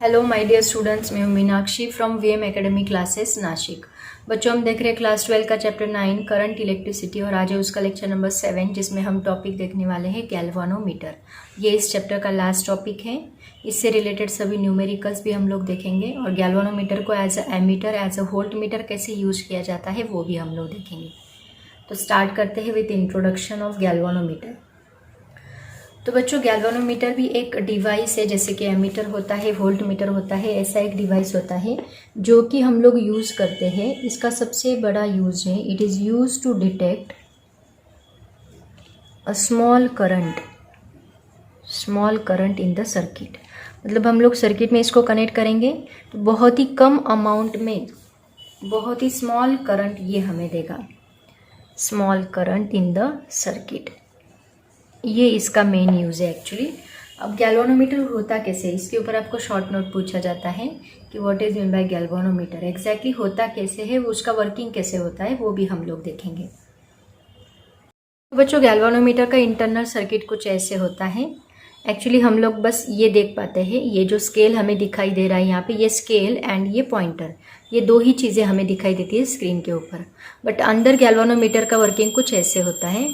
Hello my dear students, मैं हूं Meenakshi from VM academy classes Nashik. बच्चों, हम देख रहे हैं क्लास 12 का चैप्टर 9 करंट इलेक्ट्रिसिटी और आज है उसका लेक्चर नंबर 7 जिसमें हम टॉपिक देखने वाले हैं गैल्वानोमीटर। ये इस चैप्टर का लास्ट टॉपिक है। इससे रिलेटेड सभी न्यूमेरिकल्स भी हम लोग देखेंगे और गैल्वानोमीटर को as a ammeter, as a volt meter कैसे यूज किया जाता है वो भी हम लोग देखेंगे। तो स्टार्ट करते हैं विद इंट्रोडक्शन ऑफ गैल्वानोमीटर। तो बच्चों, गैल्वानोमीटर भी एक डिवाइस है, जैसे कि एमीटर होता है, वोल्ट मीटर होता है, ऐसा एक डिवाइस होता है जो कि हम लोग यूज़ करते हैं। इसका सबसे बड़ा यूज है, it is use to detect a small current in the circuit. मतलब हम लोग सर्किट में इसको कनेक्ट करेंगे तो बहुत ही कम अमाउंट में बहुत ही स्मॉल करंट ये हमें देगा, small current in the circuit. ये इसका मेन यूज़ है एक्चुअली। अब गैल्वानोमीटर होता कैसे, इसके ऊपर आपको शॉर्ट नोट पूछा जाता है कि what is mean bye galvanometer, exactly होता कैसे है, उसका वर्किंग कैसे होता है वो भी हम लोग देखेंगे। तो बच्चों, गैल्वानोमीटर का इंटरनल सर्किट कुछ ऐसे होता है। एक्चुअली हम लोग बस ये देख पाते हैं, ये जो स्केल हमें दिखाई दे रहा है यहाँ पे, ये स्केल एंड ये पॉइंटर, ये दो ही चीज़ें हमें दिखाई देती है स्क्रीन के ऊपर। बट अंदर गैल्वानोमीटर का वर्किंग कुछ ऐसे होता है।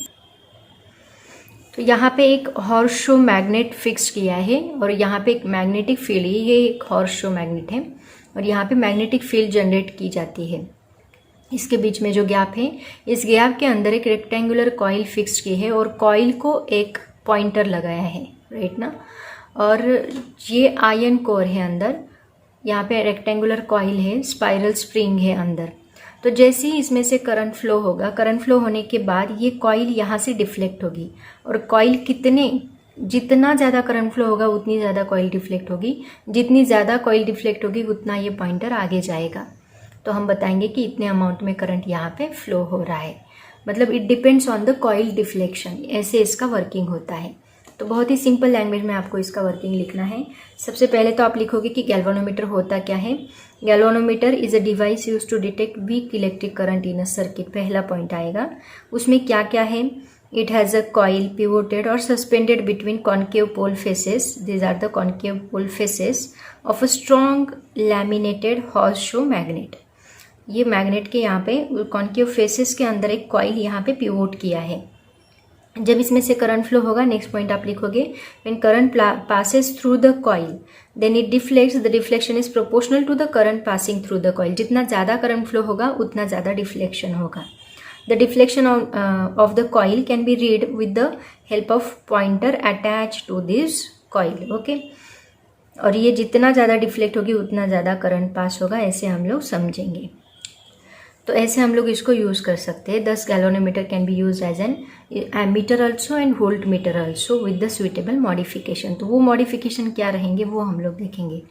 तो यहाँ पे एक हॉर्स शो मैग्नेट फिक्स किया है और यहाँ पे एक मैग्नेटिक फील्ड है, ये एक हॉर्स शो मैग्नेट है और यहाँ पे मैग्नेटिक फील्ड जनरेट की जाती है। इसके बीच में जो गैप है, इस गैप के अंदर एक रेक्टेंगुलर कॉइल फिक्स की है और कॉइल को एक पॉइंटर लगाया है, राइट ना। और ये आयरन कोर है अंदर, यहाँ पे रेक्टेंगुलर कॉइल है, स्पाइरल स्प्रिंग है अंदर। तो जैसे ही इसमें से करंट फ्लो होगा, करंट फ्लो होने के बाद ये कॉइल यहाँ से डिफ्लेक्ट होगी और कॉइल जितना ज़्यादा करंट फ्लो होगा उतनी ज़्यादा कॉइल डिफ्लेक्ट होगी, जितनी ज़्यादा कॉइल डिफ्लेक्ट होगी उतना ये पॉइंटर आगे जाएगा। तो हम बताएंगे कि इतने अमाउंट में करंट यहाँ पे फ्लो हो रहा है, मतलब it depends on the coil deflection, ऐसे इसका वर्किंग होता है। तो बहुत ही सिंपल लैंग्वेज में आपको इसका वर्किंग लिखना है। सबसे पहले तो आप लिखोगे कि गैल्वानोमीटर होता क्या है। Galvanometer is a device use to detect weak electric current in a circuit, पहला पॉइंट आएगा। उसमें क्या क्या है, it has a coil pivoted और suspended between concave pole faces, these are the concave pole faces of a strong laminated horseshoe magnet. ये magnet के यहाँ पे कॉन्केव फेसेस के अंदर एक कॉइल यहाँ पे पिवोट किया है। जब इसमें से करंट फ्लो होगा, नेक्स्ट पॉइंट आप लिखोगे, when current passes through the coil then it deflects, the deflection is proportional to the current passing through the coil. जितना ज़्यादा करंट फ्लो होगा उतना ज़्यादा डिफ्लेक्शन होगा। The deflection of the coil can be read with the help of pointer attach to this coil, okay. और ये जितना ज़्यादा डिफ्लेक्ट होगी उतना ज़्यादा करंट पास होगा, ऐसे हम लोग समझेंगे। तो ऐसे हम लोग इसको यूज़ कर सकते हैं। 10 galvanometer can be use as an ammeter also and voltmeter also with the suitable modification. तो वो मॉडिफिकेशन क्या रहेंगे वो हम लोग देखेंगे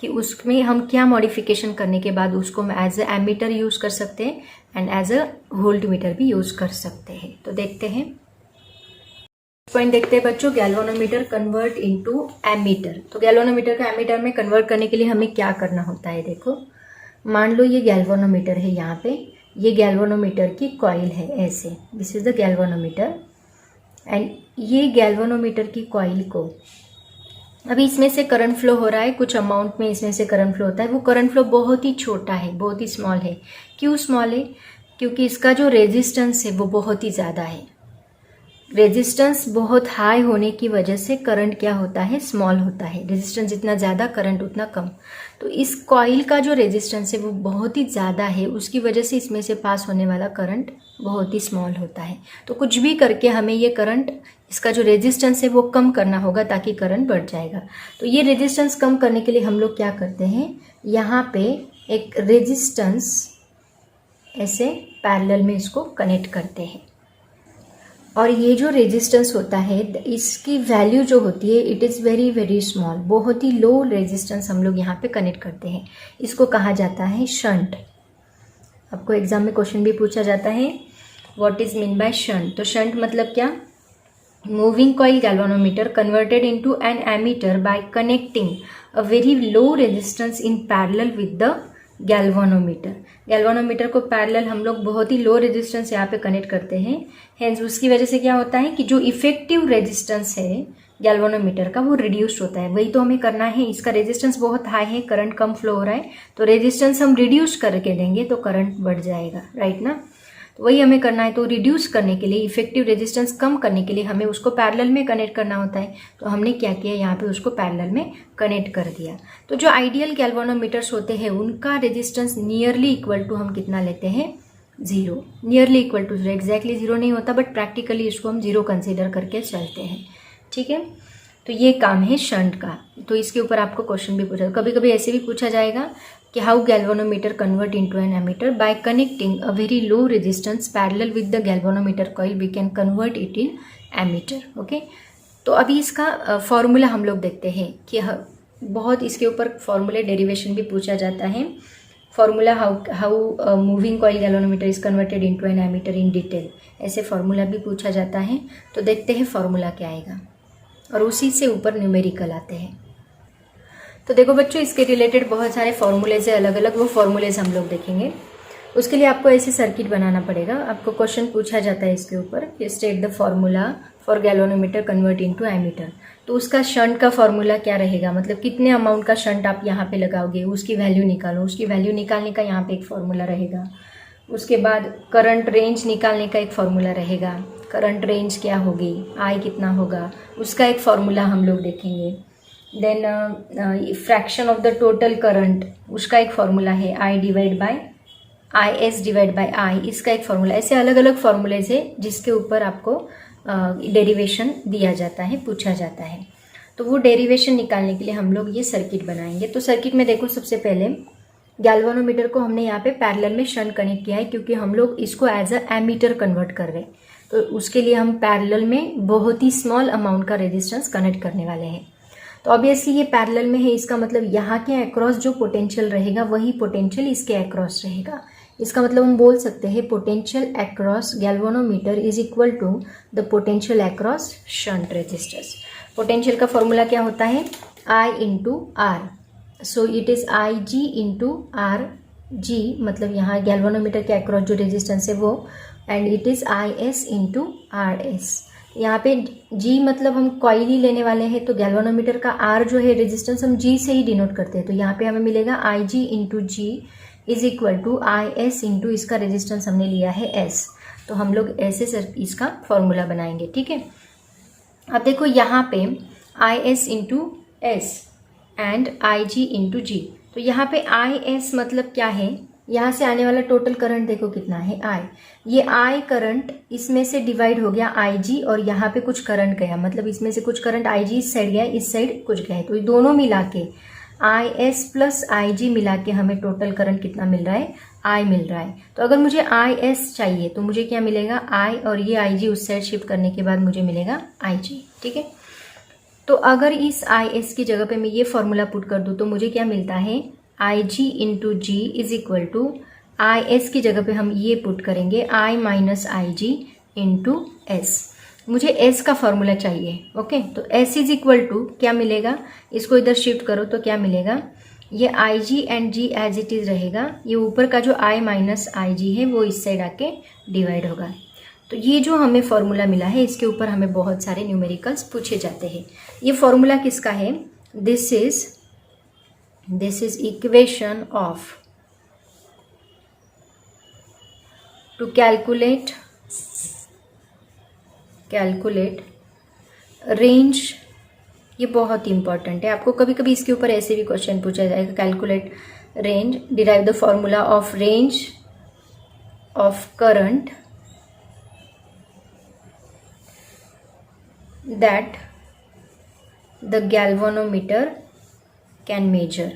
कि उसमें हम क्या मॉडिफिकेशन करने के बाद उसको हम एज ए एमीटर यूज़ कर सकते हैं and as a volt meter भी यूज़ कर सकते हैं। तो देखते हैं, पॉइंट देखते हैं बच्चों, गैल्वेनोमीटर कन्वर्ट इनटू एमीटर। तो गैल्वेनोमीटर को एमीटर में कन्वर्ट करने के लिए हमें क्या करना होता है। देखो, मान लो ये गैल्वेनोमीटर है, यहाँ पे ये गैल्वेनोमीटर की कॉइल है ऐसे, this is the galvanometer and ये गैल्वेनोमीटर की कॉइल को अभी इसमें से करंट फ्लो हो रहा है, कुछ अमाउंट में इसमें से करंट फ्लो होता है। वो करंट फ्लो बहुत ही छोटा है, बहुत ही स्मॉल है। क्यों स्मॉल है? क्योंकि इसका जो रेजिस्टेंस है वो बहुत ही ज़्यादा है। रेजिस्टेंस बहुत हाई होने की वजह से करंट क्या होता है, स्मॉल होता है। रेजिस्टेंस जितना ज़्यादा करंट उतना कम। तो इस कॉइल का जो रेजिस्टेंस है वो बहुत ही ज़्यादा है, उसकी वजह से इसमें से पास होने वाला करंट बहुत ही स्मॉल होता है। तो कुछ भी करके हमें ये करंट, इसका जो रेजिस्टेंस है वो कम करना होगा ताकि करंट बढ़ जाएगा। तो ये रेजिस्टेंस कम करने के लिए हम लोग क्या करते हैं, यहाँ पे एक रेजिस्टेंस ऐसे पैरेलल में इसको कनेक्ट करते हैं। और ये जो रेजिस्टेंस होता है इसकी वैल्यू जो होती है it is very very small, बहुत ही लो रेजिस्टेंस हम लोग यहाँ पे कनेक्ट करते हैं। इसको कहा जाता है शंट। आपको एग्जाम में क्वेश्चन भी पूछा जाता है, what is mean by shunt. तो शंट मतलब क्या, moving coil galvanometer converted into an ammeter by connecting a very low resistance in parallel with the galvanometer. Galvanometer को पैरेलल हम लोग बहुत ही लो रेजिस्टेंस यहाँ पे कनेक्ट करते हैं। हेंस उसकी वजह से क्या होता है कि जो इफेक्टिव रेजिस्टेंस है गैल्वेनोमीटर का वो रिड्यूस होता है। वही तो हमें करना है। इसका रेजिस्टेंस बहुत हाई है, करंट कम फ्लो हो रहा है, तो रेजिस्टेंस हम रिड्यूस करके देंगे तो करंट बढ़ जाएगा, राइट ना। तो वही हमें करना है। तो रिड्यूस करने के लिए, इफेक्टिव रेजिस्टेंस कम करने के लिए हमें उसको पैरेलल में कनेक्ट करना होता है। तो हमने क्या किया, यहाँ पे उसको पैरेलल में कनेक्ट कर दिया। तो जो आइडियल गैल्वेनोमीटर्स होते हैं उनका रेजिस्टेंस नियरली इक्वल टू हम कितना लेते हैं, 0। नियरली इक्वल टू 0, एग्जैक्टली 0 नहीं होता बट प्रैक्टिकली इसको हम 0 कंसिडर करके चलते हैं, ठीक है। तो ये काम है शंट का। तो इसके ऊपर आपको क्वेश्चन भी पूछा, कभी कभी ऐसे भी पूछा जाएगा कि how galvanometer convert into an ammeter by connecting a very low resistance parallel with the galvanometer coil we can convert it in ammeter. Okay, तो अभी इसका फॉर्मूला हम लोग देखते हैं कि बहुत इसके ऊपर फॉर्मूले डेरिवेशन भी पूछा जाता है। Formula how moving coil galvanometer is converted into an ammeter in detail, ऐसे फॉर्मूला भी पूछा जाता है। तो देखते हैं फॉर्मूला क्या आएगा और उसी से ऊपर न्यूमेरिकल आते हैं। तो देखो बच्चों, इसके रिलेटेड बहुत सारे फॉर्मूलेज है अलग अलग, वो फॉर्मूलेज हम लोग देखेंगे। उसके लिए आपको ऐसे सर्किट बनाना पड़ेगा। आपको क्वेश्चन पूछा जाता है इसके ऊपर कि state the formula for galvanometer convert into ammeter. तो उसका शंट का फॉर्मूला क्या रहेगा, मतलब कितने अमाउंट का शंट आप यहाँ पे लगाओगे, उसकी वैल्यू निकालो। उसकी वैल्यू निकालने का यहाँ पे एक फॉर्मूला रहेगा। उसके बाद करंट रेंज निकालने का एक फॉर्मूला रहेगा। करंट रेंज क्या होगी, आई कितना होगा, उसका एक फॉर्मूला हम लोग देखेंगे। Then fraction of the total current, उसका एक फॉर्मूला है, I divide by I S divide by I, इसका एक फॉर्मूला। ऐसे अलग अलग फॉर्मूलेज है जिसके ऊपर आपको डेरिवेशन दिया जाता है, पूछा जाता है। तो वो डेरिवेशन निकालने के लिए हम लोग ये सर्किट बनाएंगे। तो सर्किट में देखो, सबसे पहले गैल्वेनोमीटर को हमने यहाँ पे पैरेलल में शंट कनेक्ट किया है क्योंकि हम लोग इसको एज अ एमीटर कन्वर्ट कर रहे हैं। तो उसके लिए हम पैरेलल में बहुत ही स्मॉल अमाउंट का रेजिस्टेंस कनेक्ट करने वाले हैं। तो ऑब्वियसली ये पैरेलल में है, इसका मतलब यहाँ के अक्रॉस जो पोटेंशियल रहेगा वही पोटेंशियल इसके अक्रॉस रहेगा। इसका मतलब हम बोल सकते हैं potential across galvanometer is equal to the potential across shunt resistors. Potential का फॉर्मूला क्या होता है, I into R. So it is I G into R G, मतलब यहाँ गैल्वेनोमीटर के अक्रॉस जो रेजिस्टेंस है वो, and it is I S into R S. यहाँ पे G मतलब हम कॉइल ही लेने वाले हैं, तो गैल्वेनोमीटर का R जो है रेजिस्टेंस हम G से ही डिनोट करते हैं। तो यहाँ पे हमें मिलेगा I G into G is equal to I S into इसका रेजिस्टेंस हमने लिया है S। तो हम लोग ऐसे इसका फॉर्मूला बनाएंगे, ठीक है। अब देखो यहाँ पे I S into S and I G into G. तो यहाँ पे आई एस मतलब क्या है, यहाँ से आने वाला टोटल करंट देखो कितना है I। ये I करंट इसमें से डिवाइड हो गया IG और यहाँ पे कुछ करंट गया, मतलब इसमें से कुछ करंट IG इस साइड गया, इस साइड कुछ गया है, तो ये दोनों मिला के IS प्लस IG मिला के हमें टोटल करंट कितना मिल रहा है, I मिल रहा है। तो अगर मुझे IS चाहिए तो मुझे क्या मिलेगा, I और ये IG उस साइड शिफ्ट करने के बाद मुझे मिलेगा IG। ठीक है, तो अगर इस IS की जगह पे मैं ये फॉर्मूला पुट कर दूँ तो मुझे क्या मिलता है, IG into G is equal to IS की जगह पे हम ये पुट करेंगे I minus IG into S. मुझे S का फॉर्मूला चाहिए। ओके, तो S इज इक्वल टू क्या मिलेगा, इसको इधर शिफ्ट करो तो क्या मिलेगा, ये IG and G as it is रहेगा, ये ऊपर का जो I माइनस IG है वो इस साइड आके डिवाइड होगा। तो ये जो हमें फॉर्मूला मिला है इसके ऊपर हमें बहुत सारे न्यूमेरिकल्स पूछे जाते हैं। ये फॉर्मूला किसका है, this is equation of to calculate range. ये बहुत इंपॉर्टेंट है, आपको कभी कभी इसके ऊपर ऐसे भी क्वेश्चन पूछा जाएगा, calculate range, derive the formula of range of current that the galvanometer can measure।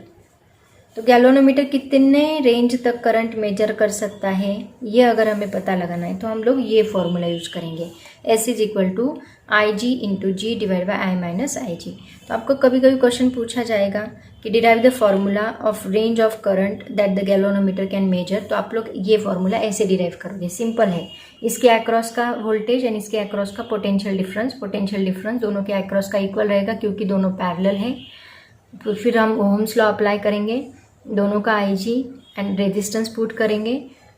तो गैल्वेनोमीटर कितने रेंज तक करंट मेजर कर सकता है, ये अगर हमें पता लगाना है तो हम लोग ये फॉर्मूला यूज करेंगे, S is equal to IG into G divide by I minus IG। तो आपको कभी कभी क्वेश्चन पूछा जाएगा कि derive the formula of range of current that the galvanometer can measure, तो आप लोग ये फॉर्मूला ऐसे डिराइव करोगे, सिंपल है। इसके अक्रॉस का वोल्टेज एंड इसके अक्रॉस का पोटेंशियल डिफरेंस दोनों के अक्रॉस का इक्वल रहेगा क्योंकि दोनों पैरेलल है। तो फिर हम ओम्स लॉ अप्लाई करेंगे, दोनों का IG एंड रेजिस्टेंस पुट करेंगे,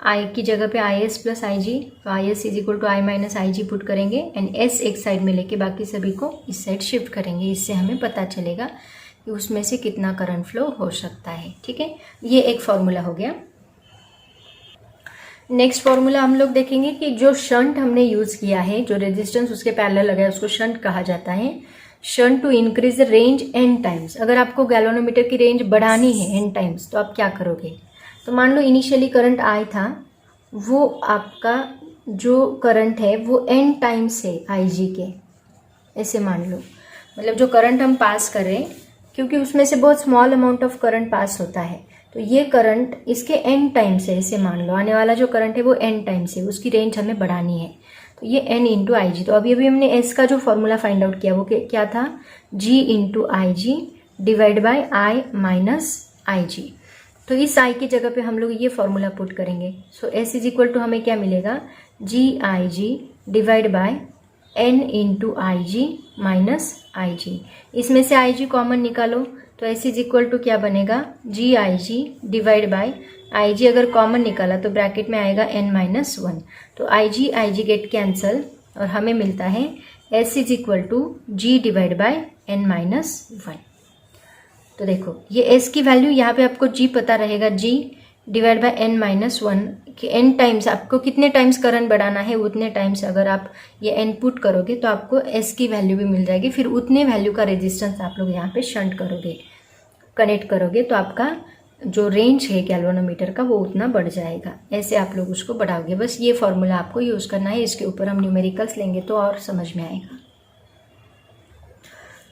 I की जगह पे IS प्लस IG, तो IS is equal to I minus IG put करेंगे एंड S एक साइड में लेके बाकी सभी को इस साइड शिफ्ट करेंगे। इससे हमें पता चलेगा कि उसमें से कितना करंट फ्लो हो सकता है। ठीक है, ये एक फॉर्मूला हो गया। नेक्स्ट फॉर्मूला हम लोग देखेंगे कि जो शंट हमने यूज किया है, जो रेजिस्टेंस उसके पैरेलल लगा है उसको शंट कहा जाता है। Shunt to increase the range n times. अगर आपको गैल्वेनोमीटर की रेंज बढ़ानी है n टाइम्स तो आप क्या करोगे, तो मान लो इनिशियली करंट I था, वो आपका जो करंट है वो n टाइम्स है IG के, ऐसे मान लो। मतलब जो करंट हम पास कर रहे हैं, क्योंकि उसमें से बहुत small amount of current pass होता है, तो ये करंट इसके n टाइम्स है, ऐसे मान लो। आने वाला जो करंट है वो n टाइम्स है, उसकी रेंज हमें बढ़ानी है, तो ये n इंटू IG। तो अभी हमने S का जो फॉर्मूला फाइंड आउट किया वो क्या था, G into IG divide by I minus IG। तो इस I की जगह पे हम लोग ये फॉर्मूला पुट करेंगे। सो S इज इक्वल टू हमें क्या मिलेगा, GIG divide by N into IG minus IG। इसमें से IG कॉमन निकालो तो S इज इक्वल टू क्या बनेगा, GIG डिवाइड बाय IG। अगर कॉमन निकाला तो ब्रैकेट में आएगा N माइनस 1, तो IG गेट कैंसल और हमें मिलता है S is equal to G divide by N minus 1। तो देखो ये S की वैल्यू, यहाँ पे आपको G पता रहेगा, G divide by N minus 1 कि N टाइम्स आपको कितने टाइम्स करंट बढ़ाना है, उतने टाइम्स अगर आप ये N पुट करोगे तो आपको S की वैल्यू भी मिल जाएगी। फिर उतने वैल्यू का रेजिस्टेंस आप लोग यहाँ पे शंट करोगे, कनेक्ट करोगे, तो आपका जो रेंज है गैल्वेनोमीटर का वो उतना बढ़ जाएगा। ऐसे आप लोग उसको बढ़ाओगे। बस ये फॉर्मूला आपको यूज़ करना है, इसके ऊपर हम न्यूमेरिकल्स लेंगे तो और समझ में आएगा।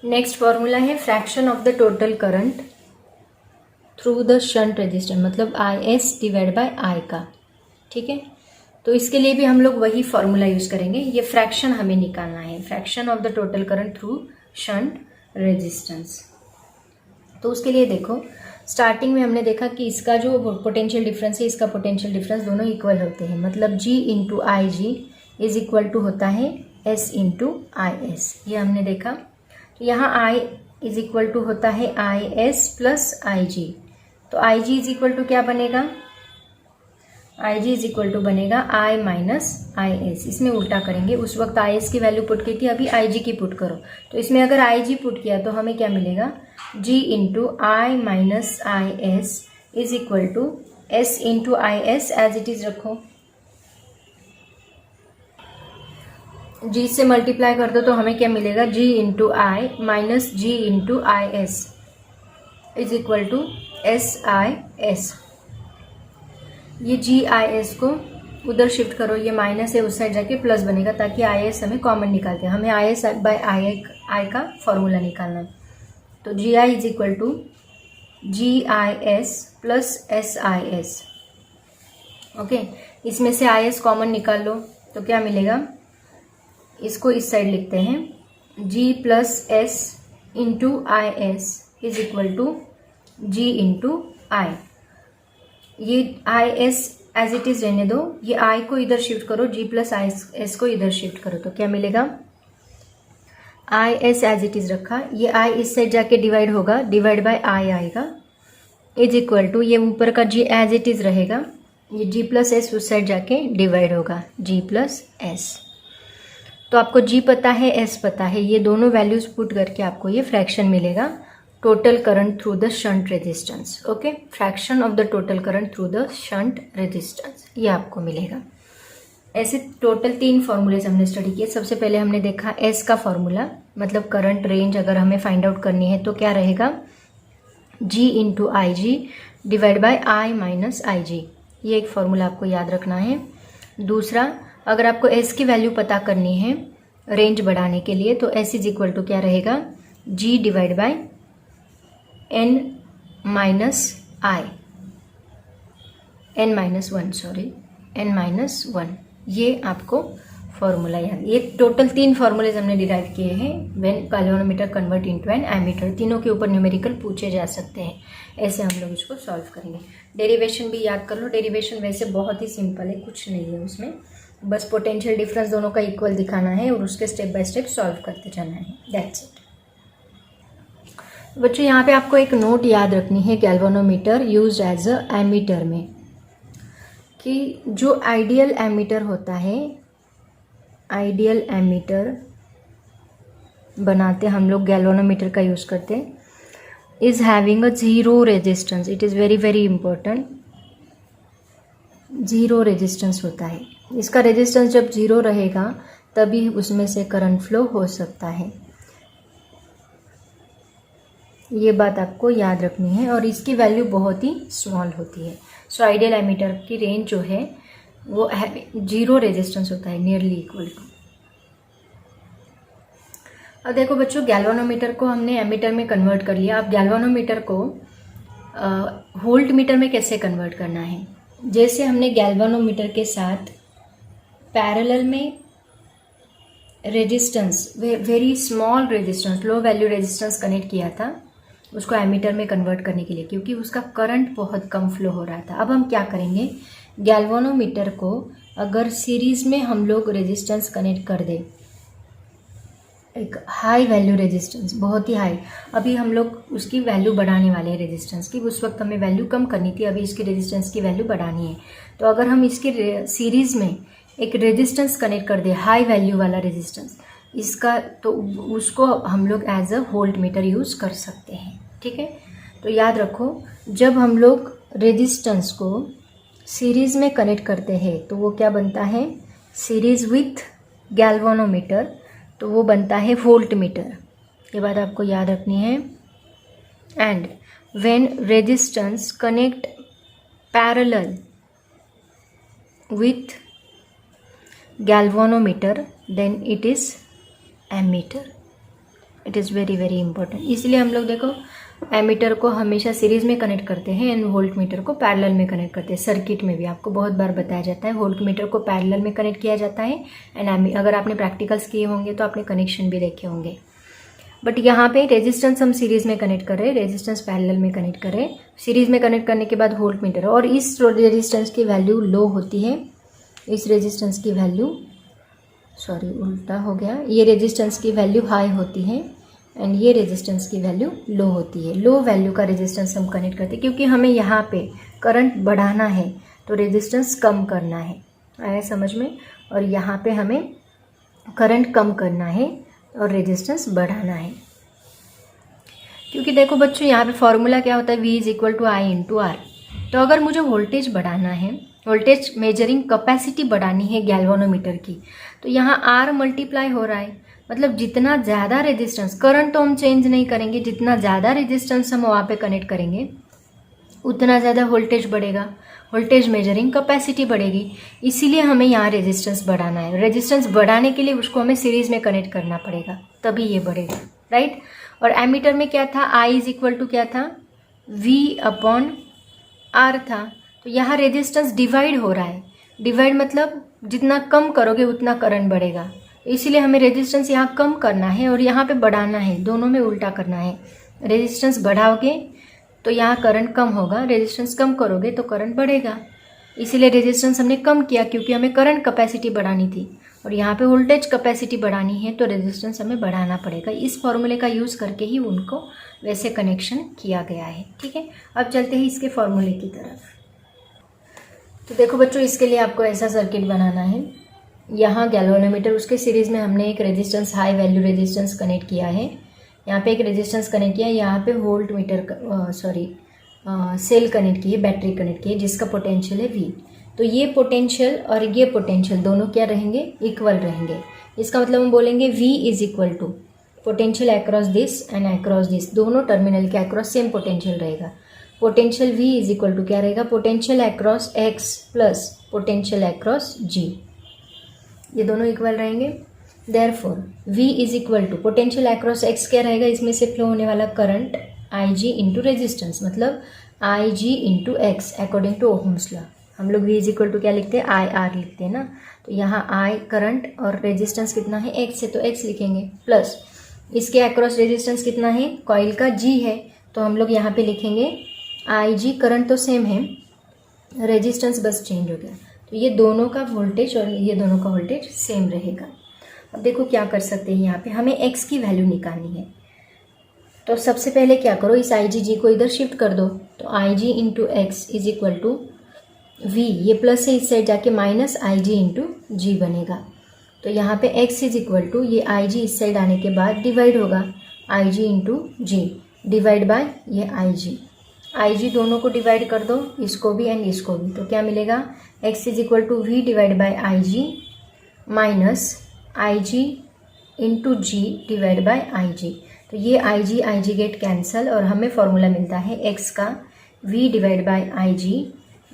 नेक्स्ट फॉर्मूला है fraction of the total current through the shunt resistance, मतलब IS डिवाइड बाय I का। ठीक है, तो इसके लिए भी हम लोग वही फॉर्मूला यूज़ करेंगे। ये फ्रैक्शन हमें निकालना है, fraction of the total current through shunt resistance. तो उसके लिए देखो, स्टार्टिंग में हमने देखा कि इसका जो पोटेंशियल डिफरेंस है, इसका पोटेंशियल डिफरेंस दोनों इक्वल होते हैं, मतलब G into IG is equal to होता है S इंटू IS। ये हमने देखा। तो यहाँ I इज इक्वल टू होता है IS प्लस IG। तो IG इज इक्वल टू क्या बनेगा, IG इज इक्वल टू बनेगा I माइनस IS। इसमें उल्टा करेंगे, उस वक्त IS की वैल्यू पुट की थी, अभी IG की पुट करो। तो इसमें अगर IG पुट किया तो हमें क्या मिलेगा, G into I minus IS is equal to S into IS as it is रखो। G से मल्टीप्लाई कर दो तो हमें क्या मिलेगा, G into I minus G into IS is equal to SIS। ये GIS को उधर शिफ्ट करो, ये माइनस है उस साइड जाके प्लस बनेगा, ताकि IS हमें कॉमन निकालते हैं, हमें IS बाय I का फॉर्मूला निकालना है। तो GI is equal to GIS plus SIS। Okay, इसमें से IS कॉमन निकाल लो तो क्या मिलेगा, इसको इस साइड लिखते हैं, G plus S into IS is equal to G into I। ये IS एज इट इज रहने दो, ये I को इधर शिफ्ट करो, G प्लस S को इधर शिफ्ट करो, तो क्या मिलेगा, IS एज इट इज रखा, ये I इस साइड जाके डिवाइड होगा, डिवाइड बाय I आएगा, इज इक्वल टू ये ऊपर का G एज इट इज रहेगा, ये G प्लस S उस साइड जाके डिवाइड होगा, G प्लस S। तो आपको G पता है, S पता है, ये दोनों वैल्यूज पुट करके आपको ये फ्रैक्शन मिलेगा, total current through the shunt resistance. Okay, fraction of the total current through the shunt resistance, ये आपको मिलेगा। ऐसे टोटल 3 फॉर्मूलेज हमने स्टडी किए। सबसे पहले हमने देखा S का फॉर्मूला, मतलब करंट रेंज अगर हमें फाइंड आउट करनी है तो क्या रहेगा, G into IG divide by I minus IG, ये एक फॉर्मूला आपको याद रखना है। दूसरा, अगर आपको S की वैल्यू पता करनी है रेंज बढ़ाने के लिए, तो S इज इक्वल टू क्या रहेगा, G divide by N minus I, N minus 1, sorry N minus 1, ये आपको फॉर्मूला याद। ये टोटल 3 फॉर्मूलेज हमने डिराइव किए हैं when galvanometer convert into an ammeter. तीनों के ऊपर न्यूमेरिकल पूछे जा सकते हैं, ऐसे हम लोग इसको सॉल्व करेंगे। डेरिवेशन भी याद कर लो, डेरिवेशन वैसे बहुत ही सिंपल है, कुछ नहीं है उसमें, बस पोटेंशियल डिफरेंस दोनों का इक्वल दिखाना है और उसके स्टेप बाय स्टेप सॉल्व करते जाना है, दैट्स इट। बच्चों यहाँ पे आपको एक नोट याद रखनी है galvanometer used as a ammeter में, कि जो आइडियल एमीटर होता है, आइडियल एमीटर बनाते हम लोग गैल्वेनोमीटर का यूज़ करते, is having a zero resistance, it is very very important, zero resistance होता है। इसका रेजिस्टेंस जब जीरो रहेगा तभी उसमें से करंट फ्लो हो सकता है, ये बात आपको याद रखनी है, और इसकी वैल्यू बहुत ही स्मॉल होती है। सो आइडियल एमीटर की रेंज जो है वो जीरो रेजिस्टेंस होता है, नियरली इक्वल टू। अब देखो बच्चों, गैल्वेनोमीटर को हमने एमीटर में कन्वर्ट कर लिया। अब गैल्वेनोमीटर को वोल्ट मीटर में कैसे कन्वर्ट करना है, जैसे हमने गैल्वेनोमीटर के साथ पैरेलल में resistance, very small resistance, low value resistance connect किया था उसको एमीटर में कन्वर्ट करने के लिए, क्योंकि उसका करंट बहुत कम फ्लो हो रहा था। अब हम क्या करेंगे, गैल्वेनोमीटर को अगर सीरीज में हम लोग रेजिस्टेंस कनेक्ट कर दें, एक हाई वैल्यू रेजिस्टेंस, बहुत ही हाई, अभी हम लोग उसकी वैल्यू बढ़ाने वाले हैं रेजिस्टेंस की, उस वक्त हमें वैल्यू कम करनी थी, अभी इसकी रेजिस्टेंस की वैल्यू बढ़ानी है। तो अगर हम इसकी सीरीज में एक रेजिस्टेंस कनेक्ट कर दे, हाई वैल्यू वाला रेजिस्टेंस इसका, तो उसको हम लोग as a volt meter use कर सकते हैं, ठीक है। तो याद रखो, जब हम लोग रेजिस्टेंस को सीरीज में कनेक्ट करते हैं तो वो क्या बनता है, सीरीज विथ गैल्वेनोमीटर, तो वो बनता है वोल्ट मीटर, ये बात आपको याद रखनी है। And when resistance connect parallel with galvanometer then it is ammeter, it is very very important। इसलिए हम लोग देखो एमीटर को हमेशा सीरीज में कनेक्ट करते हैं एंड वोल्ट मीटर को पैरेलल में कनेक्ट करते हैं। सर्किट में भी आपको बहुत बार बताया जाता है, वोल्ट मीटर को पैरेलल में कनेक्ट किया जाता है एंड अगर आपने प्रैक्टिकल्स किए होंगे तो आपने कनेक्शन भी देखे होंगे। बट यहाँ पे रेजिस्टेंस हम सीरीज में कनेक्ट कर रहे हैं, रेजिस्टेंस पैरेलल में कनेक्ट कर रहे हैं, सीरीज में कनेक्ट करने के बाद वोल्ट मीटर, और इस रेजिस्टेंस की वैल्यू लो होती है, इस रेजिस्टेंस की वैल्यू, सॉरी उल्टा हो गया, ये रेजिस्टेंस की वैल्यू हाई होती है एंड ये रेजिस्टेंस की वैल्यू लो होती है। लो वैल्यू का रेजिस्टेंस हम कनेक्ट करते हैं क्योंकि हमें यहाँ पे करंट बढ़ाना है तो रेजिस्टेंस कम करना है, आया समझ में, और यहाँ पे हमें करंट कम करना है और रेजिस्टेंस बढ़ाना है। क्योंकि देखो बच्चों, यहाँ पे फॉर्मूला क्या होता है, V is equal to I into R. तो अगर मुझे वोल्टेज बढ़ाना है, वोल्टेज मेजरिंग कैपेसिटी बढ़ानी है गैल्वेनोमीटर की, तो यहाँ R मल्टीप्लाई हो रहा है, मतलब जितना ज़्यादा रेजिस्टेंस, करंट तो हम चेंज नहीं करेंगे, जितना ज़्यादा रेजिस्टेंस हम वहाँ पे कनेक्ट करेंगे उतना ज़्यादा वोल्टेज बढ़ेगा, वोल्टेज मेजरिंग कैपेसिटी बढ़ेगी, इसीलिए हमें यहाँ रेजिस्टेंस बढ़ाना है। रेजिस्टेंस बढ़ाने के लिए उसको हमें सीरीज में कनेक्ट करना पड़ेगा, तभी ये बढ़ेगा, राइट। और एमीटर में क्या था, आई इज इक्वल टू क्या था, वी अपॉन आर था। तो यहाँ रेजिस्टेंस डिवाइड हो रहा है, डिवाइड मतलब जितना कम करोगे उतना करंट बढ़ेगा, इसीलिए हमें रेजिस्टेंस यहाँ कम करना है और यहाँ पे बढ़ाना है, दोनों में उल्टा करना है। रेजिस्टेंस बढ़ाओगे तो यहाँ करंट कम होगा, रेजिस्टेंस कम करोगे तो करंट बढ़ेगा, इसीलिए रेजिस्टेंस हमने कम किया क्योंकि हमें करंट कैपेसिटी बढ़ानी थी। और यहाँ पे वोल्टेज कैपेसिटी बढ़ानी है तो रेजिस्टेंस हमें बढ़ाना पड़ेगा। इस फॉर्मूले का यूज़ करके ही उनको वैसे कनेक्शन किया गया है, ठीक है। अब चलते हैं इसके फॉर्मूले की तरफ। तो देखो बच्चों, इसके लिए आपको ऐसा सर्किट बनाना है। यहाँ गैल्वेनोमीटर, उसके सीरीज़ में हमने एक resistance, high value resistance connect किया है। यहाँ पे एक रेजिस्टेंस कनेक्ट किया है, यहाँ पे वोल्ट मीटर सेल कनेक्ट की है, बैटरी कनेक्ट की है, जिसका पोटेंशियल है V। तो ये पोटेंशियल और ये पोटेंशियल दोनों क्या रहेंगे, इक्वल रहेंगे। इसका मतलब हम बोलेंगे V is equal to potential across this and across this, दोनों टर्मिनल के अक्रॉस सेम पोटेंशियल रहेगा। Potential V is equal to क्या रहेगा, potential across X plus potential across G, ये दोनों इक्वल रहेंगे। Therefore V is equal to potential across X क्या रहेगा, इसमें से फ्लो होने वाला करंट IG इंटू रेजिस्टेंस, मतलब IG into X according to Ohm's law. हम लोग V इज इक्वल टू क्या लिखते हैं, IR लिखते हैं ना। तो यहाँ I करंट और रेजिस्टेंस कितना है, X है तो X लिखेंगे, प्लस इसके अक्रॉस रेजिस्टेंस कितना है, कॉइल का G है, तो हम लोग यहाँ पे लिखेंगे IG, करंट तो सेम है, रेजिस्टेंस बस चेंज हो गया। तो ये दोनों का वोल्टेज और ये दोनों का वोल्टेज सेम रहेगा। अब देखो क्या कर सकते हैं, यहाँ पे हमें X की वैल्यू निकालनी है। तो सबसे पहले क्या करो, इस IG को इधर शिफ्ट कर दो, तो IG into X is equal to V, ये प्लस है इस साइड जाके माइनस IG इंटू G बनेगा। तो यहाँ पे X इज इक्वल टू ये IG इस साइड आने के बाद डिवाइड होगा IG into G divide bye ये IG दोनों को डिवाइड कर दो, इसको भी एंड इसको भी, तो क्या मिलेगा, X is equal to V divide by IG minus IG into G divide by IG। तो ये IG गेट कैंसल और हमें फॉर्मूला मिलता है X का V divide by IG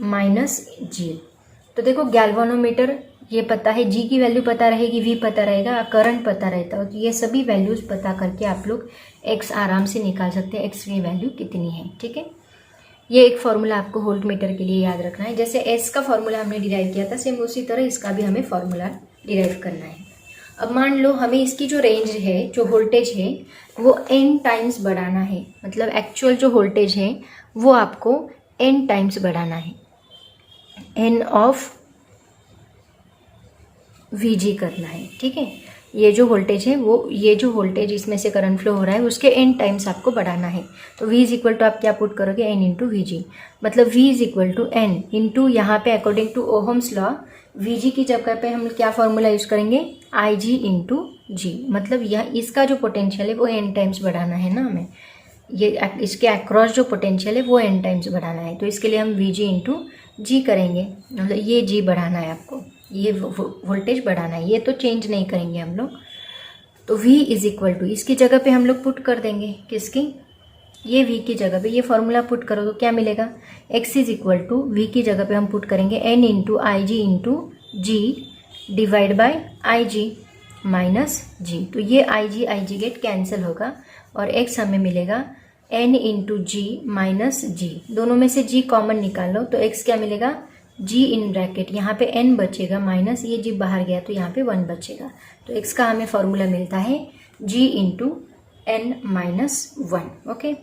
minus G। तो देखो गैल्वेनोमीटर ये पता है, G की वैल्यू पता रहेगी, V पता रहेगा, करंट पता रहता है, तो ये सभी वैल्यूज़ पता करके आप लोग X आराम से निकाल सकते हैं, X की वैल्यू कितनी है, ठीक है। ये एक फॉर्मूला आपको वोल्ट मीटर के लिए याद रखना है। जैसे S का फॉर्मूला हमने डिराइव किया था, सेम उसी तरह इसका भी हमें फॉर्मूला डिराइव करना है। अब मान लो हमें इसकी जो रेंज है, जो वोल्टेज है, वो n टाइम्स बढ़ाना है, मतलब एक्चुअल जो वोल्टेज है वो आपको n टाइम्स बढ़ाना है, n ऑफ Vg करना है, ठीक है। ये जो वोल्टेज है वो, ये जो वोल्टेज इसमें से करंट फ्लो हो रहा है उसके n टाइम्स आपको बढ़ाना है। तो V इज इक्वल टू आप क्या पुट करोगे, n इंटू Vg, मतलब V is equal to n into यहाँ पे according to Ohm's law Vg की जगह पे हम क्या फॉर्मूला यूज करेंगे, IG इंटू G, मतलब यह इसका जो पोटेंशियल है वो n टाइम्स बढ़ाना है ना हमें, ये इसके अक्रॉस जो पोटेंशियल है वो n टाइम्स बढ़ाना है। तो इसके लिए हम Vg इंटू G करेंगे, मतलब ये G बढ़ाना है आपको, ये वोल्टेज बढ़ाना है, ये तो चेंज नहीं करेंगे हम लोग। तो V इज इक्वल टू इसकी जगह पे हम लोग पुट कर देंगे, किसकी, ये V की जगह पे ये फॉर्मूला पुट करो तो क्या मिलेगा, X is equal to V की जगह पे हम पुट करेंगे n into IG into G divide by IG minus G। तो ये IG गेट कैंसिल होगा और X हमें मिलेगा n into G minus G, दोनों में से G कॉमन निकाल लो, तो X क्या मिलेगा, G इन ब्रैकेट, यहाँ पे n बचेगा माइनस ये G बाहर गया तो यहाँ पे 1 बचेगा। तो X का हमें फॉर्मूला मिलता है G into n minus 1, okay.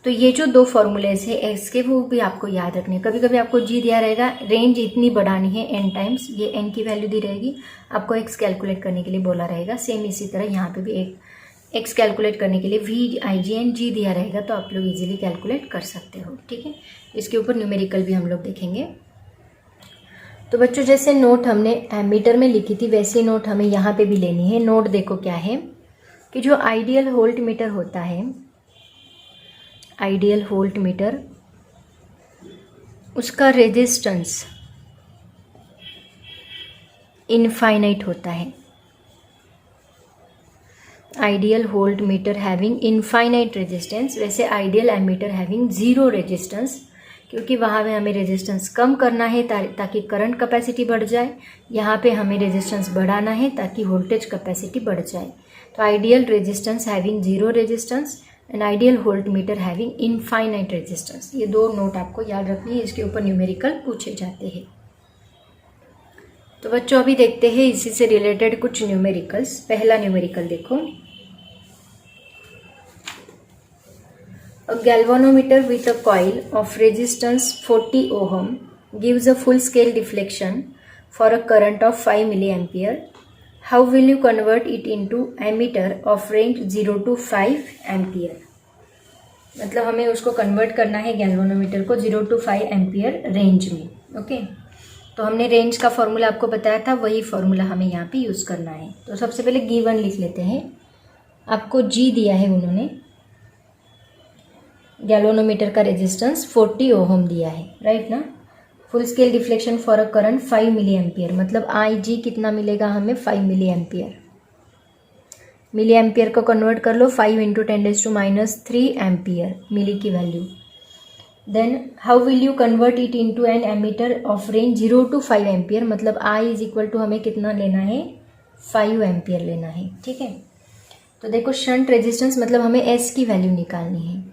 तो ये जो दो फॉर्मूलेज है X के वो भी आपको याद रखने हैं। कभी कभी आपको G दिया रहेगा, रेंज इतनी बढ़ानी है n टाइम्स, ये n की वैल्यू दी रहेगी, आपको X कैलकुलेट करने के लिए बोला रहेगा। सेम इसी तरह यहाँ पे भी एक X कैलकुलेट करने के लिए V, IG एंड G दिया रहेगा, तो आप लोग इजीली कैलकुलेट कर सकते हो, ठीक है। इसके ऊपर न्यूमेरिकल भी हम लोग देखेंगे। तो बच्चों जैसे नोट हमने एमीटर में लिखी थी वैसे नोट हमें यहाँ पे भी लेनी है। नोट देखो क्या है कि जो आइडियल वोल्ट मीटर होता है, आइडियल वोल्ट मीटर, उसका रेजिस्टेंस इनफाइनाइट होता है। Ideal voltmeter having infinite resistance, वैसे ideal ammeter having zero resistance क्योंकि वहाँ पे हमें रेजिस्टेंस कम करना है ताकि करंट कैपेसिटी बढ़ जाए, यहाँ पे हमें रेजिस्टेंस बढ़ाना है ताकि वोल्टेज कैपेसिटी बढ़ जाए। तो ideal resistance having zero resistance and ideal voltmeter having infinite resistance, ये दो नोट आपको याद रखनी है, इसके ऊपर न्यूमेरिकल पूछे जाते हैं। तो बच्चों अभी देखते हैं इसी से रिलेटेड कुछ न्यूमेरिकल्स। पहला न्यूमेरिकल देखो, A galvanometer with a coil of resistance 40 ohm gives a full scale deflection for a current of 5 milliampere. How will you convert it into ammeter of range 0 to 5 ampere? मतलब हमें उसको convert करना है galvanometer को 0 to 5 ampere range में। Okay, तो हमने range का फॉर्मूला आपको बताया था, वही फॉर्मूला हमें यहाँ पे यूज़ करना है। तो सबसे पहले गिवन लिख लेते हैं। आपको जी दिया है उन्होंने, गैल्वेनोमीटर का रेजिस्टेंस 40 ओहम दिया है, राइट ना। Full scale deflection for a current 5 milliampere, मतलब आई जी कितना मिलेगा हमें 5 मिली एम्पियर। मिली एम्पियर को कन्वर्ट कर लो, 5 इंटू 10⁻³ एम्पियर मिली की value. Then how will you convert it into an ammeter of range 0 to 5 ampere, मतलब I is equal to हमें कितना लेना है 5 एम्पियर लेना है, ठीक है। तो देखो शंट रेजिस्टेंस मतलब हमें एस की वैल्यू निकालनी है,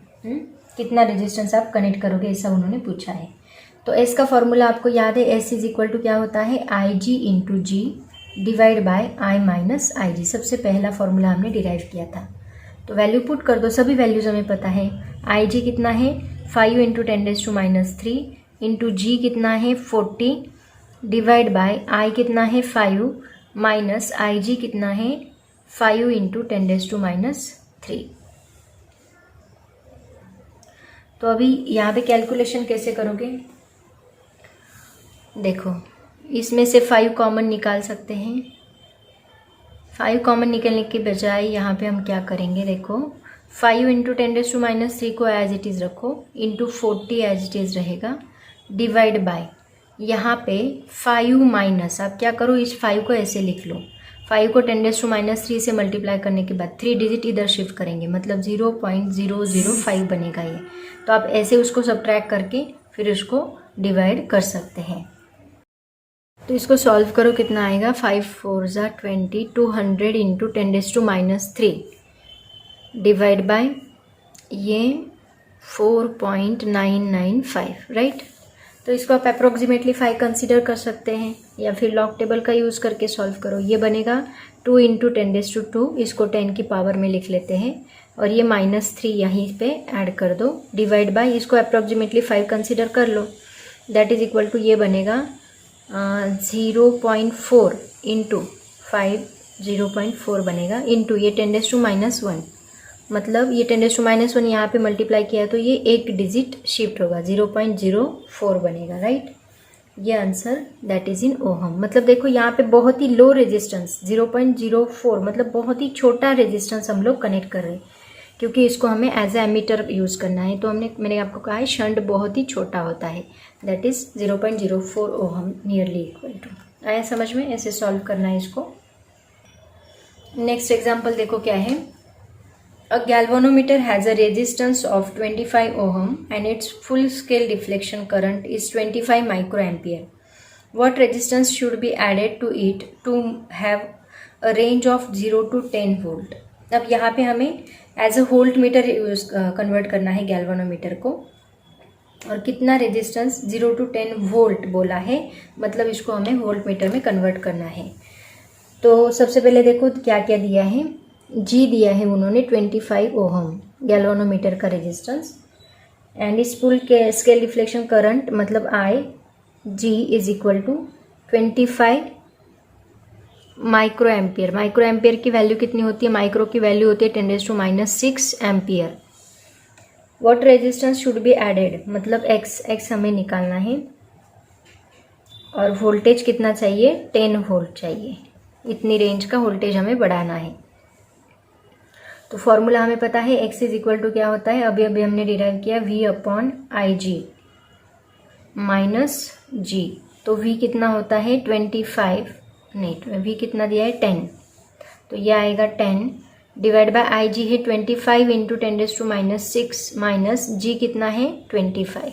कितना रेजिस्टेंस आप कनेक्ट करोगे ऐसा उन्होंने पूछा है। तो एस का फॉर्मूला आपको याद है, एस इज इक्वल टू क्या होता है I G into G divide by I minus I G. सबसे पहला फॉर्मूला हमने डिराइव किया था, तो वैल्यू पुट कर दो, सभी वैल्यूज हमें पता है। आई जी कितना है 5 इंटू 10⁻³ इंटू जी कितना है 40 डिवाइड बाय आई कितना है 5 माइनस आई जी कितना है 5 इंटू 10⁻³। तो अभी यहाँ पे कैलकुलेशन कैसे करोगे, देखो इसमें से 5 कॉमन निकाल सकते हैं। 5 कॉमन निकलने के बजाय यहाँ पे हम क्या करेंगे, देखो 5 इंटू 10⁻³ को एज इट इज़ रखो, इंटू 40 एज इट इज़ रहेगा, डिवाइड बाय यहाँ पे 5 माइनस, आप क्या करो इस 5 को ऐसे लिख लो, 5 को 10⁻³ से मल्टीप्लाई करने के बाद 3 डिजिट इधर शिफ्ट करेंगे, मतलब 0.005 बनेगा ये। तो आप ऐसे उसको सब्ट्रैक्ट करके फिर उसको डिवाइड कर सकते हैं। तो इसको सॉल्व करो, कितना आएगा 5 4 ज़ा 20, 200 इंटू 10⁻³ डिवाइड बाय ये 4.995, राइट। तो इसको आप अप्रोक्सीमेटली 5 कंसिडर कर सकते हैं या फिर लॉग टेबल का यूज़ करके सॉल्व करो। ये बनेगा 2 इंटू 10⁻², इसको 10 की पावर में लिख लेते हैं, और ये -3 यहीं पे ऐड कर दो, डिवाइड बाय इसको अप्रोक्सीमेटली 5 कंसिडर कर लो, दैट इज इक्वल टू ये बनेगा 0.4 इंटू 5, 0.4 बनेगा, इंटू ये 10⁻⁻1, मतलब ये 10⁻⁻1 यहाँ पे मल्टीप्लाई किया तो ये एक डिजिट शिफ्ट होगा, 0.04 बनेगा, राइट। ये answer that is in ohm. मतलब देखो यहाँ पे बहुत ही लो रेजिस्टेंस 0.04, मतलब बहुत ही छोटा रेजिस्टेंस हम लोग कनेक्ट कर रहे हैं, क्योंकि इसको हमें एज ए एमीटर यूज़ करना है। तो मैंने आपको कहा है शंट बहुत ही छोटा होता है, that is 0.04 ohm nearly equal to. आया समझ में, ऐसे सॉल्व करना है इसको। नेक्स्ट एग्जाम्पल देखो क्या है, A galvanometer has a resistance of 25 ohm and its full scale deflection current is 25 microampere. What resistance should be added to it to have a range of 0 to 10 volt? अब यहाँ पे हमें as a volt meter use convert करना है galvanometer को, और कितना resistance 0 to 10 volt बोला है, मतलब इसको हमें वोल्ट मीटर में कन्वर्ट करना है। तो सबसे पहले देखो क्या क्या दिया है, जी दिया है उन्होंने 25 ओहम गैल्वेनोमीटर का रेजिस्टेंस, एंड इस फुल के स्केल डिफ्लेक्शन करंट मतलब I G is equal to 25 micro ampere. Micro ampere की वैल्यू कितनी होती है, माइक्रो की वैल्यू होती है 10⁻⁻6 ampere. What resistance should be added, मतलब एक्स हमें निकालना है, और वोल्टेज कितना चाहिए 10 वोल्ट चाहिए, इतनी रेंज का वोल्टेज हमें बढ़ाना है। तो फॉर्मूला हमें पता है x इज इक्वल टू क्या होता है, अभी हमने डिराइव किया V/IG माइनस जी। तो V कितना होता है 25, नहीं V कितना दिया है 10, तो ये आएगा 10 डिवाइड बाय आई जी है 25 इंटू 10⁻⁻6 माइनस जी कितना है 25,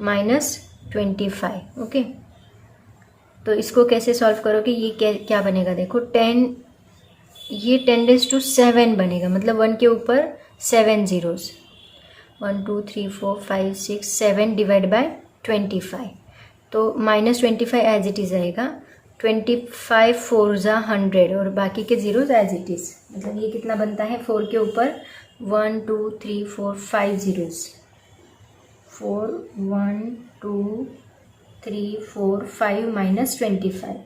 -25। ओके, तो इसको कैसे सॉल्व करोगे? ये क्या बनेगा देखो, 10, ये 10⁻7 बनेगा, मतलब 1 के ऊपर 7 zeros, 1 2 3 4 5 6 7 डिवाइड बाय 25, तो -25 एज इट इज़ आएगा। 25 4 ज़ा 100 और बाकी के जीरोज एज इट इज़, मतलब ये कितना बनता है? 4 के ऊपर 1 2 3 4 5 zeros, 4 1 2 3 4 5 -25,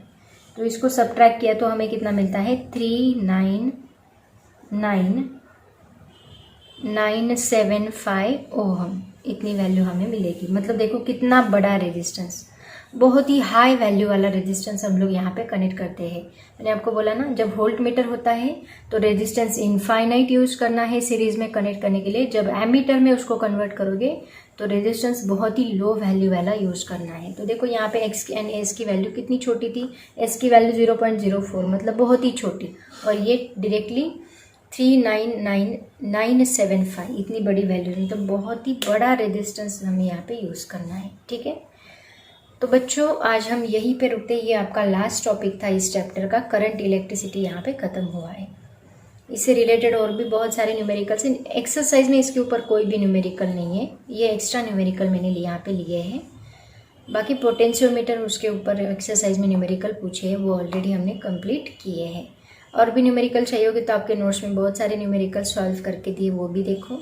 तो इसको सब्ट्रैक्ट किया तो हमें कितना मिलता है? 39975 ओहम, इतनी वैल्यू हमें मिलेगी। मतलब देखो कितना बड़ा रेजिस्टेंस, बहुत ही हाई वैल्यू वाला रेजिस्टेंस हम लोग यहाँ पे कनेक्ट करते हैं। मैंने आपको बोला ना, जब वोल्ट मीटर होता है तो रेजिस्टेंस इनफाइनाइट यूज करना है सीरीज में कनेक्ट करने के लिए। जब एमीटर में उसको कन्वर्ट करोगे तो रेजिस्टेंस बहुत ही लो वैल्यू वाला यूज करना है। तो देखो यहाँ पे एक्स एंड एस की वैल्यू कितनी छोटी थी, एस की वैल्यू 0.04, मतलब बहुत ही छोटी, और ये डायरेक्टली 39975, इतनी बड़ी वैल्यू, मतलब बहुत ही बड़ा रेजिस्टेंस हमें यहाँ पे यूज करना है। ठीक है, तो बच्चों आज हम यहीं पे रुकते हैं। ये आपका लास्ट टॉपिक था इस चैप्टर का, करंट इलेक्ट्रिसिटी यहाँ पे ख़त्म हुआ है। इससे रिलेटेड और भी बहुत सारे न्यूमेरिकल्स हैं। एक्सरसाइज में इसके ऊपर कोई भी न्यूमेरिकल नहीं है, ये एक्स्ट्रा न्यूमेरिकल मैंने यहाँ पे लिए हैं। बाकी पोटेंशियोमीटर, उसके ऊपर एक्सरसाइज में न्यूमेरिकल पूछे हैं, वो ऑलरेडी हमने कंप्लीट किए हैं। और भी न्यूमेरिकल चाहिए होगी तो आपके नोट्स में बहुत सारे न्यूमेरिकल सॉल्व करके दिए, वो भी देखो।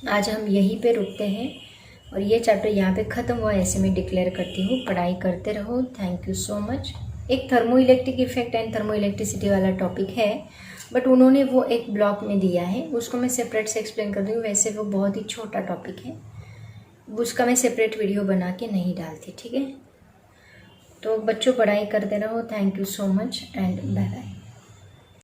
आज हम यहीं पे रुकते हैं और ये चैप्टर यहाँ पे ख़त्म हुआ, ऐसे मैं डिक्लेयर करती हूँ। पढ़ाई करते रहो। Thank you so much. एक thermoelectric effect and thermoelectricity वाला टॉपिक है, बट उन्होंने वो एक ब्लॉक में दिया है, उसको मैं सेपरेट से एक्सप्लेन कर दूँगी। वैसे वो बहुत ही छोटा टॉपिक है, उसका मैं सेपरेट वीडियो बना के नहीं डालती। ठीक है, तो बच्चों पढ़ाई करते रहो। Thank you so much and bye bye.